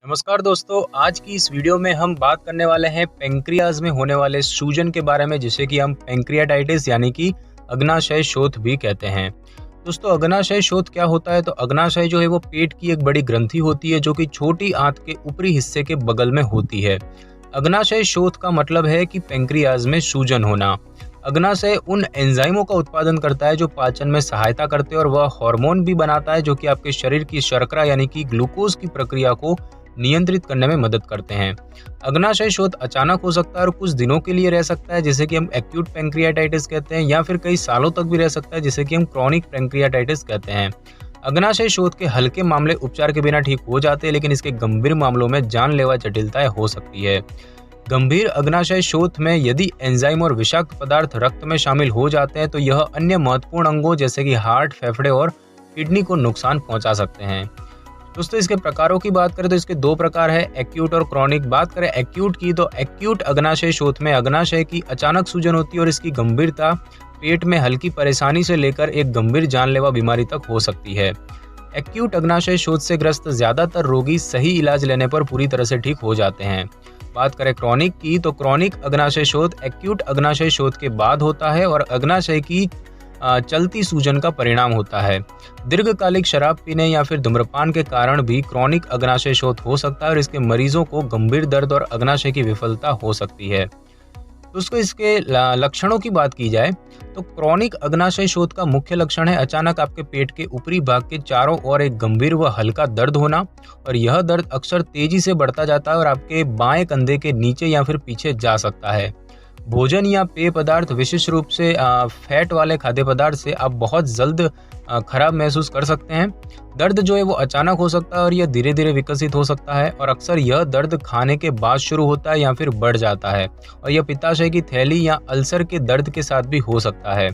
नमस्कार दोस्तों, आज की इस वीडियो में हम बात करने वाले हैं पेंक्रियाज में होने वाले सूजन के बारे में, जिसे कि हम पेंक्रियाटाइटिस यानी कि अग्नाशय शोथ भी कहते हैं। दोस्तों, अग्नाशय शोथ क्या होता है? तो अग्नाशय जो है वो पेट की एक बड़ी ग्रंथि होती है जो कि छोटी आंत के ऊपरी हिस्से के बगल में होती है। अग्नाशय शोथ का मतलब है कि पेंक्रियाज में सूजन होना। अग्नाशय उन एंजाइमों का उत्पादन करता है जो पाचन में सहायता करते हैं और वह हार्मोन भी बनाता है जो कि आपके शरीर की शर्करा यानी कि ग्लूकोज की प्रक्रिया को नियंत्रित करने में मदद करते हैं। अग्नाशय शोथ अचानक हो सकता है और कुछ दिनों के लिए रह सकता है, जिसे कि हम एक्यूट पेंक्रियाटाइटिस कहते हैं, या फिर कई सालों तक भी रह सकता है, जिसे कि हम क्रॉनिक पेंक्रियाटाइटिस कहते हैं। अग्नाशय शोथ के हल्के मामले उपचार के बिना ठीक हो जाते हैं, लेकिन इसके गंभीर मामलों में जानलेवा जटिलताएं हो सकती है। गंभीर अग्नाशय शोथ में यदि एंजाइम और विषाक्त पदार्थ रक्त में शामिल हो जाते हैं तो यह अन्य महत्वपूर्ण अंगों जैसे कि हार्ट, फेफड़े और किडनी को नुकसान पहुंचा सकते हैं। दोस्तों, इसके प्रकारों की बात करें तो इसके दो प्रकार है, एक्यूट और क्रॉनिक। बात करें एक्यूट की तो एक्यूट अग्नाशय शोथ में अग्नाशय की अचानक सूजन होती है और इसकी गंभीरता पेट में हल्की परेशानी से लेकर एक गंभीर जानलेवा बीमारी तक हो सकती है। एक्यूट अग्नाशय शोथ से ग्रस्त ज्यादातर रोगी सही इलाज लेने पर पूरी तरह से ठीक हो जाते हैं। बात करें क्रॉनिक की तो क्रॉनिक अग्नाशय शोथ एक्यूट अग्नाशय शोथ के बाद होता है और अग्नाशय की चलती सूजन का परिणाम होता है। दीर्घकालिक शराब पीने या फिर धूम्रपान के कारण भी क्रॉनिक अग्नाशय शोथ हो सकता है और इसके मरीजों को गंभीर दर्द और अग्नाशय की विफलता हो सकती है। दोस्तों, इसके लक्षणों की बात की जाए तो क्रॉनिक अग्नाशय शोथ का मुख्य लक्षण है अचानक आपके पेट के ऊपरी भाग के चारों ओर एक गंभीर व हल्का दर्द होना, और यह दर्द अक्सर तेजी से बढ़ता जाता है और आपके बाएं कंधे के नीचे या फिर पीछे जा सकता है। भोजन या पेय पदार्थ, विशेष रूप से फैट वाले खाद्य पदार्थ से आप बहुत जल्द खराब महसूस कर सकते हैं। दर्द जो है वो अचानक हो सकता है और यह धीरे धीरे विकसित हो सकता है, और अक्सर यह दर्द खाने के बाद शुरू होता है या फिर बढ़ जाता है, और यह पित्ताशय की थैली या अल्सर के दर्द के साथ भी हो सकता है।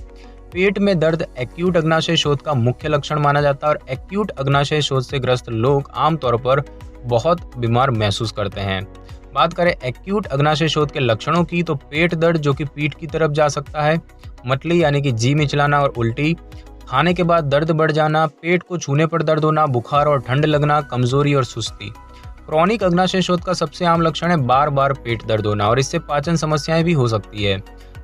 पेट में दर्द एक्यूट अग्नाशय शोथ का मुख्य लक्षण माना जाता है और एक्यूट अग्नाशय शोथ से ग्रस्त लोग आमतौर पर बहुत बीमार महसूस करते हैं। बात करें एक्यूट अग्नाशय शोथ के लक्षणों की तो पेट दर्द जो कि पीठ की तरफ जा सकता है, मतली यानी कि जी मिचलाना और उल्टी, खाने के बाद दर्द बढ़ जाना, पेट को छूने पर दर्द होना, बुखार और ठंड लगना, कमजोरी और सुस्ती। क्रॉनिक अग्नाशय शोथ का सबसे आम लक्षण है बार बार पेट दर्द होना, और इससे पाचन समस्याएं भी हो सकती है।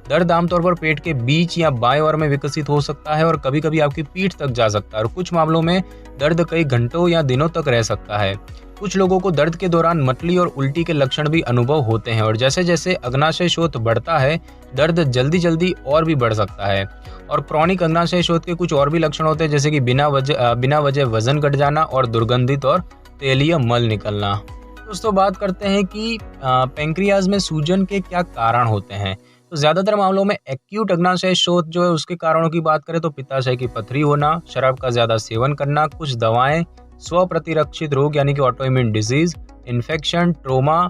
दर्द आमतौर पर पेट के बीच या बाएं ओर में विकसित हो सकता है और कभी कभी आपकी पीठ तक जा सकता है, और कुछ मामलों में दर्द कई घंटों या दिनों तक रह सकता है। कुछ लोगों को दर्द के दौरान मतली और उल्टी के लक्षण भी अनुभव होते हैं, और जैसे जैसे अग्नाशय शोथ बढ़ता है दर्द जल्दी जल्दी और भी बढ़ सकता है। और क्रॉनिक अग्नाशय शोथ के कुछ और भी लक्षण होते हैं, जैसे कि बिना वजह वजन घट जाना और दुर्गंधित और तेलीय मल निकलना। दोस्तों, बात करते हैं कि पेंक्रियाज में सूजन के क्या कारण होते हैं। तो ज्यादातर मामलों में एक्यूट अग्नाशय शोथ जो है उसके कारणों की बात करें तो पित्ताशय की पथरी होना, शराब का ज्यादा सेवन करना, कुछ दवाएं, स्वप्रतिरक्षित रोग यानी कि ऑटोइम्यून डिजीज, इन्फेक्शन, ट्रोमा,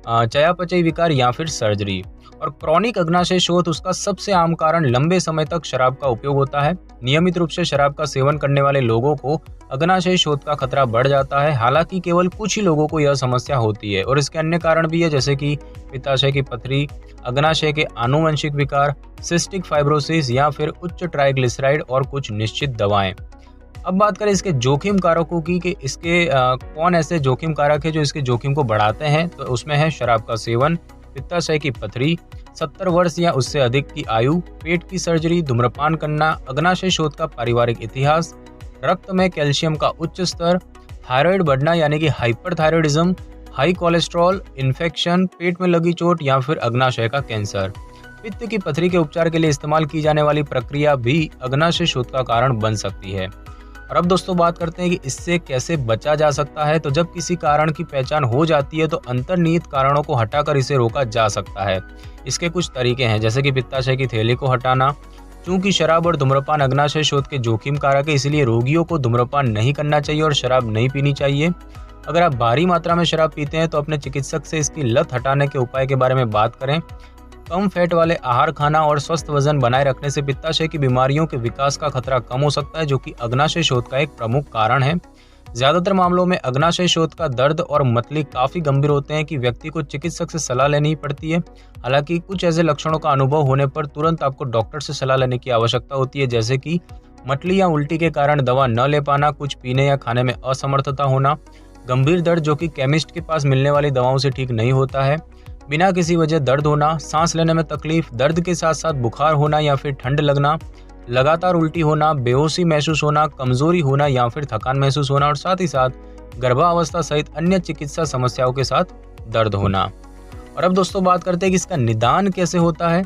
चयापचय विकार या फिर सर्जरी। और क्रॉनिक अग्नाशय शोथ उसका सबसे आम कारण लंबे समय तक शराब का उपयोग होता है। नियमित रूप से शराब का सेवन करने वाले लोगों को अग्नाशय शोथ का खतरा बढ़ जाता है। हालांकि केवल कुछ ही लोगों को यह समस्या होती है, और इसके अन्य कारण भी है, जैसे कि पित्ताशय की पथरी, अग्नाशय के आनुवंशिक विकार, सिस्टिक फाइब्रोसिस या फिर उच्च ट्राइग्लिसराइड और कुछ निश्चित दवाएं। अब बात करें इसके जोखिम कारकों की कि इसके कौन ऐसे जोखिम कारक है जो इसके जोखिम को बढ़ाते हैं। तो उसमें है शराब का सेवन, पित्ताशय की पथरी, 70 वर्ष या उससे अधिक की आयु, पेट की सर्जरी, धूम्रपान करना, अग्नाशय शोथ का पारिवारिक इतिहास, रक्त में कैल्शियम का उच्च स्तर, थायराइड बढ़ना यानी कि हाइपरथायराइडिज्म, हाई कोलेस्ट्रॉल, इन्फेक्शन, पेट में लगी चोट या फिर अग्नाशय का कैंसर। पित्त की पथरी के उपचार के लिए इस्तेमाल की जाने वाली प्रक्रिया भी अग्नाशय शोथ का कारण बन सकती है। और अब दोस्तों, बात करते हैं कि इससे कैसे बचा जा सकता है। तो जब किसी कारण की पहचान हो जाती है तो अंतर्निहित कारणों को हटाकर इसे रोका जा सकता है। इसके कुछ तरीके हैं, जैसे कि पित्ताशय की थैली को हटाना। चूंकि शराब और धूम्रपान अग्नाशय शोथ के जोखिम कारक है, इसलिए रोगियों को धूम्रपान नहीं करना चाहिए और शराब नहीं पीनी चाहिए। अगर आप भारी मात्रा में शराब पीते हैं तो अपने चिकित्सक से इसकी लत हटाने के उपाय के बारे में बात करें। कम फैट वाले आहार खाना और स्वस्थ वजन बनाए रखने से पित्ताशय की बीमारियों के विकास का खतरा कम हो सकता है, जो कि अग्नाशय शोथ का एक प्रमुख कारण है। ज्यादातर मामलों में अग्नाशय शोथ का दर्द और मतली काफी गंभीर होते हैं कि व्यक्ति को चिकित्सक से सलाह लेनी पड़ती है। हालांकि कुछ ऐसे लक्षणों का अनुभव होने पर तुरंत आपको डॉक्टर से सलाह लेने की आवश्यकता होती है, जैसे कि मतली या उल्टी के कारण दवा न ले पाना, कुछ पीने या खाने में असमर्थता होना, गंभीर दर्द जो कि केमिस्ट के पास मिलने वाली दवाओं से ठीक नहीं होता है, बिना किसी वजह दर्द होना, सांस लेने में तकलीफ, दर्द के साथ साथ बुखार होना या फिर ठंड लगना, लगातार उल्टी होना, बेहोशी महसूस होना, कमजोरी होना या फिर थकान महसूस होना और साथ ही साथ गर्भावस्था सहित अन्य चिकित्सा समस्याओं के साथ दर्द होना। और अब दोस्तों बात करते हैं कि इसका निदान कैसे होता है।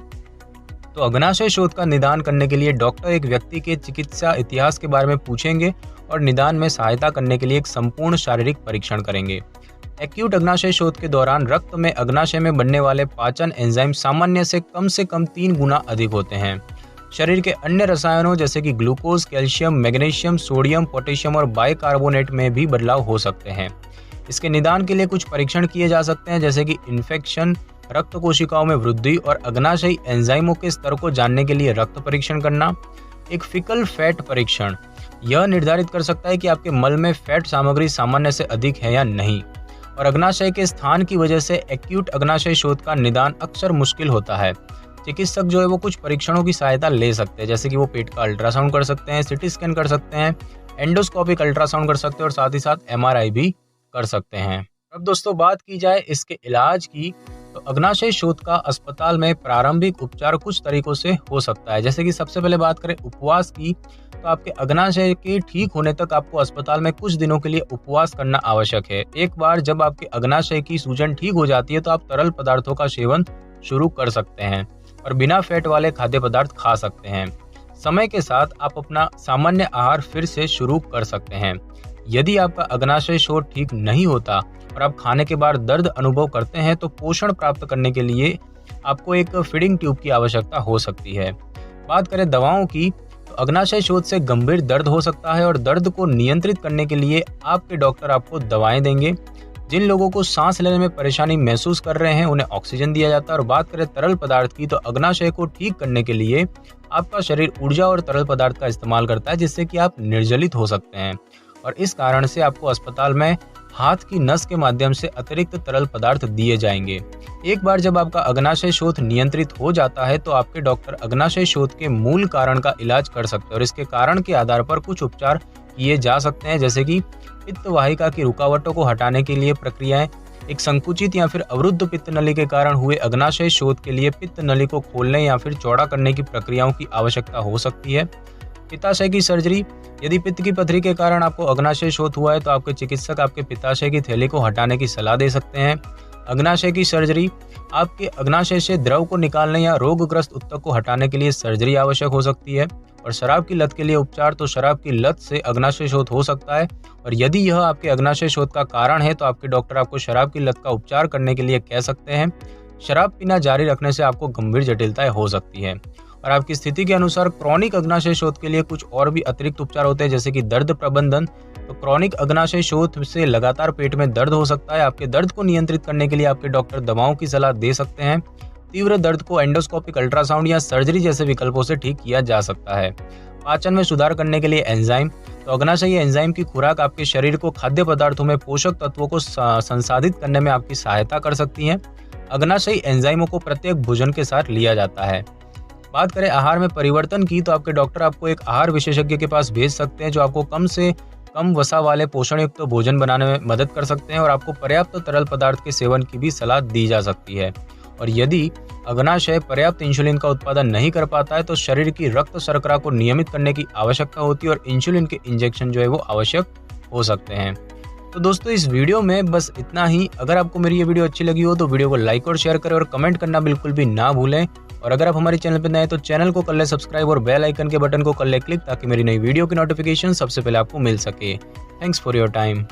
तो अग्नाशय शोथ का निदान करने के लिए डॉक्टर एक व्यक्ति के चिकित्सा इतिहास के बारे में पूछेंगे और निदान में सहायता करने के लिए एक संपूर्ण शारीरिक परीक्षण करेंगे। एक्यूट अग्नाशय शोथ के दौरान रक्त में अग्नाशय में बनने वाले पाचन एंजाइम सामान्य से कम 3 गुना अधिक होते हैं। शरीर के अन्य रसायनों जैसे कि glucose, calcium, magnesium, sodium, potassium और बाइकार्बोनेट में भी बदलाव हो सकते हैं। इसके निदान के लिए कुछ परीक्षण किए जा सकते हैं जैसे कि इन्फेक्शन, रक्त कोशिकाओं में वृद्धि और अग्नाशयी एंजाइमों के स्तर को जानने के लिए रक्त परीक्षण करना। एक फीकल फैट परीक्षण यह निर्धारित कर सकता है कि आपके मल में फैट सामग्री सामान्य से अधिक है या नहीं। और अग्नाशय के स्थान की वजह से एक्यूट अग्नाशय शोथ का निदान अक्सर मुश्किल होता है। चिकित्सक जो है वो कुछ परीक्षणों की सहायता ले सकते हैं जैसे कि वो पेट का अल्ट्रासाउंड कर सकते हैं, सिटी स्कैन कर सकते हैं, एंडोस्कोपिक अल्ट्रासाउंड कर सकते हैं और साथ ही साथ MRI भी कर सकते हैं। अब दोस्तों बात की जाए इसके इलाज की, तो अग्नाशय शोथ का अस्पताल में प्रारंभिक उपचार कुछ तरीकों से हो सकता है। जैसे कि सबसे पहले बात करें उपवास की, तो आपके अग्नाशय के ठीक होने तक आपको अस्पताल में कुछ दिनों के लिए उपवास करना आवश्यक है। एक बार जब आपके अग्नाशय की सूजन ठीक हो जाती है तो आप तरल पदार्थों का सेवन शुरू कर सकते हैं और बिना फैट वाले खाद्य पदार्थ खा सकते हैं। समय के साथ आप अपना सामान्य आहार फिर से शुरू कर सकते हैं। यदि आपका अग्नाशय शोथ ठीक नहीं होता और आप खाने के बाद दर्द अनुभव करते हैं तो पोषण प्राप्त करने के लिए आपको एक फीडिंग ट्यूब की आवश्यकता हो सकती है। बात करें दवाओं की, तो अग्नाशय शोथ से गंभीर दर्द हो सकता है और दर्द को नियंत्रित करने के लिए आपके डॉक्टर आपको दवाएं देंगे। जिन लोगों को सांस लेने में परेशानी महसूस कर रहे हैं उन्हें ऑक्सीजन दिया जाता है। और बात करें तरल पदार्थ की, तो अग्नाशय को ठीक करने के लिए आपका शरीर ऊर्जा और तरल पदार्थ का इस्तेमाल करता है जिससे कि आप निर्जलित हो सकते हैं और इस कारण से आपको अस्पताल में हाथ की नस के माध्यम से अतिरिक्त तरल पदार्थ दिए जाएंगे। एक बार जब आपका अग्नाशय शोथ नियंत्रित हो जाता है तो आपके डॉक्टर अग्नाशय शोथ के मूल कारण का इलाज कर सकते हैं और इसके कारण के आधार पर कुछ उपचार किए जा सकते हैं जैसे कि पित्त वाहिका की रुकावटों को हटाने के लिए प्रक्रियाएं, एक संकुचित या फिर अवरुद्ध पित्त नली के कारण हुए अग्नाशय शोथ के लिए पित्त नली को खोलने या फिर चौड़ा करने की प्रक्रियाओं की आवश्यकता हो सकती है। पित्ताशय की सर्जरी, यदि पित्त की पथरी के कारण आपको अग्नाशय शोथ हुआ है तो आपके चिकित्सक आपके पित्ताशय की थैली को हटाने की सलाह दे सकते हैं। अग्नाशय की सर्जरी, आपके अग्नाशय से द्रव को निकालने या रोगग्रस्त ऊतक को हटाने के लिए सर्जरी आवश्यक हो सकती है। और शराब की लत के लिए उपचार, तो शराब की लत से अग्नाशय शोथ हो सकता है और यदि यह आपके अग्नाशय शोथ का कारण है तो आपके डॉक्टर आपको शराब की लत का उपचार करने के लिए कह सकते हैं। शराब पीना जारी रखने से आपको गंभीर जटिलताएं हो सकती है और आपकी स्थिति के अनुसार क्रॉनिक अग्नाशय शोथ के लिए कुछ और भी अतिरिक्त उपचार होते हैं जैसे कि दर्द प्रबंधन। तो क्रॉनिक अग्नाशय शोथ से लगातार पेट में दर्द हो सकता है। आपके दर्द को नियंत्रित करने के लिए आपके डॉक्टर दवाओं की सलाह दे सकते हैं। तीव्र दर्द को एंडोस्कोपिक अल्ट्रासाउंड या सर्जरी जैसे विकल्पों से ठीक किया जा सकता है। पाचन में सुधार करने के लिए एंजाइम, तो अग्नाशयी एंजाइम की खुराक आपके शरीर को खाद्य पदार्थों में पोषक तत्वों को संसाधित करने में आपकी सहायता कर सकती है। अग्नाशयी एंजाइमों को प्रत्येक भोजन के साथ लिया जाता है। बात करें आहार में परिवर्तन की, तो आपके डॉक्टर आपको एक आहार विशेषज्ञ के पास भेज सकते हैं जो आपको कम से कम वसा वाले पोषण युक्त भोजन बनाने में मदद कर सकते हैं और आपको पर्याप्त तरल पदार्थ के सेवन की भी सलाह दी जा सकती है। और यदि अग्नाशय पर्याप्त इंसुलिन का उत्पादन नहीं कर पाता है तो शरीर की रक्त शर्करा को नियमित करने की आवश्यकता होती है और इंसुलिन के इंजेक्शन जो है वो आवश्यक हो सकते हैं। तो दोस्तों इस वीडियो में बस इतना ही। अगर आपको मेरी ये वीडियो अच्छी लगी हो तो वीडियो को लाइक और शेयर करें और कमेंट करना बिल्कुल भी ना भूलें। और अगर आप हमारे चैनल पर नए हैं तो चैनल को कर ले सब्सक्राइब और बेल आइकन के बटन को कर ले क्लिक ताकि मेरी नई वीडियो की नोटिफिकेशन सबसे पहले आपको मिल सके। Thanks for your time.